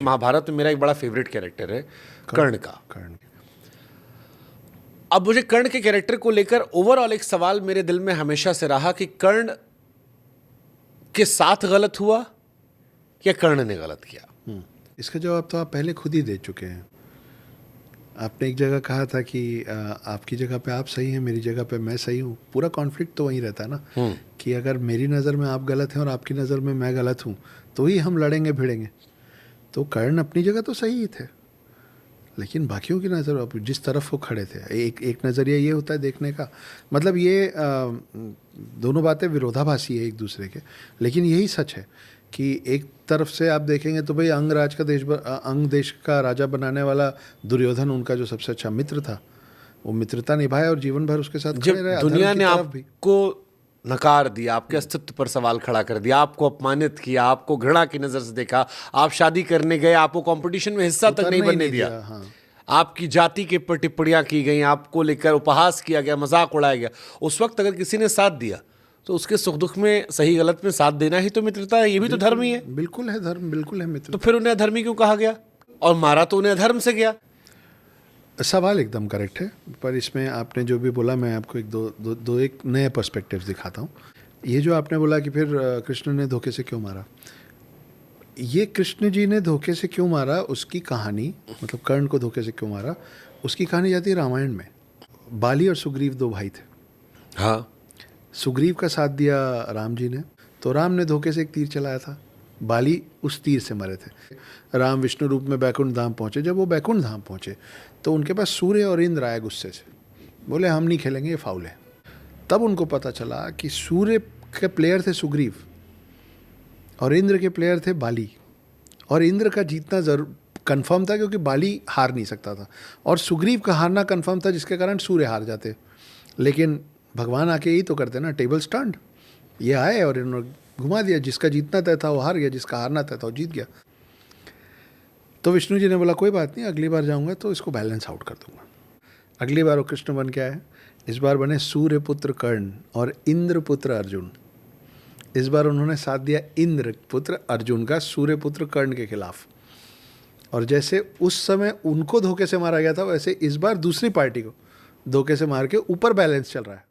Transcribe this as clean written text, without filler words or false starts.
महाभारत में मेरा एक बड़ा फेवरेट कैरेक्टर है कर्ण का। कर्ण। अब मुझे कर्ण के कैरेक्टर को लेकर ओवरऑल एक सवाल मेरे दिल में हमेशा से रहा कि कर्ण के साथ गलत हुआ या कर्ण ने गलत किया। इसका जवाब तो आप पहले खुद ही दे चुके हैं। आपने एक जगह कहा था कि आपकी जगह पे आप सही हैं, मेरी जगह पे मैं सही हूँ। पूरा कॉन्फ्लिक्ट तो वहीं रहता है ना कि अगर मेरी नज़र में आप गलत हैं और आपकी नज़र में मैं गलत हूँ तो ही हम लड़ेंगे भिड़ेंगे। तो कर्ण अपनी जगह तो सही ही थे, लेकिन बाकियों की नज़र आप जिस तरफ वो खड़े थे, एक नज़रिया ये होता है देखने का, मतलब ये दोनों बातें विरोधाभासी है एक दूसरे के, लेकिन यही सच है कि एक तरफ से आप देखेंगे तो भाई अंग देश का राजा बनाने वाला दुर्योधन उनका जो सबसे अच्छा मित्र था, वो मित्रता निभाए और जीवन भर उसके साथ खड़े रहे। दुनिया ने आपको नकार दिया, आपके अस्तित्व पर सवाल खड़ा कर दिया, आपको अपमानित किया, आपको घृणा की नजर से देखा, आप शादी करने गए, आपको कंपटीशन में हिस्सा तक नहीं बनने दिया, हाँ। आपकी जाति के ऊपर टिप्पणियां की गई, आपको लेकर उपहास किया गया, मजाक उड़ाया गया। उस वक्त अगर किसी ने साथ दिया तो उसके सुख दुख में, सही गलत में साथ देना ही तो मित्रता है, ये भी तो धर्म ही है। बिल्कुल है धर्म, बिल्कुल है मित्र। तो फिर उन्हें अधर्मी क्यों कहा गया? और मारा तो उन्हें अधर्म से गया। सवाल एकदम करेक्ट है, पर इसमें आपने जो भी बोला मैं आपको एक नए पर्सपेक्टिव्स दिखाता हूँ। ये जो आपने बोला कि फिर कृष्ण ने धोखे से क्यों मारा, ये कृष्ण जी ने धोखे से क्यों मारा उसकी कहानी, मतलब कर्ण को धोखे से क्यों मारा उसकी कहानी जाती है रामायण में। बाली और सुग्रीव दो भाई थे। हाँ, सुग्रीव का साथ दिया राम जी ने, तो राम ने धोखे से एक तीर चलाया था, बाली उस तीर से मरे थे। राम विष्णु रूप में बैकुंठ धाम पहुँचे। जब वो बैकुंठ धाम पहुँचे तो उनके पास सूर्य और इंद्र आए गुस्से से, बोले हम नहीं खेलेंगे, ये फाउल है। तब उनको पता चला कि सूर्य के प्लेयर थे सुग्रीव और इंद्र के प्लेयर थे बाली, और इंद्र का जीतना जरूर कन्फर्म था क्योंकि बाली हार नहीं सकता था, और सुग्रीव का हारना कन्फर्म था जिसके कारण सूर्य हार जाते। लेकिन भगवान आके यही तो करते ना, टेबल स्टैंड। ये आए और इन्होंने घुमा दिया, जिसका जीतना तय था वो हार गया, जिसका हारना तय था वो जीत गया। तो विष्णु जी ने बोला कोई बात नहीं, अगली बार जाऊंगा तो इसको बैलेंस आउट कर दूंगा। अगली बार वो कृष्ण बन के आए, इस बार बने सूर्य पुत्र कर्ण और इंद्र पुत्र अर्जुन। इस बार उन्होंने साथ दिया इंद्र पुत्र अर्जुन का सूर्य पुत्र कर्ण के खिलाफ, और जैसे उस समय उनको धोखे से मारा गया था वैसे इस बार दूसरी पार्टी को धोखे से मार के ऊपर बैलेंस चल रहा है।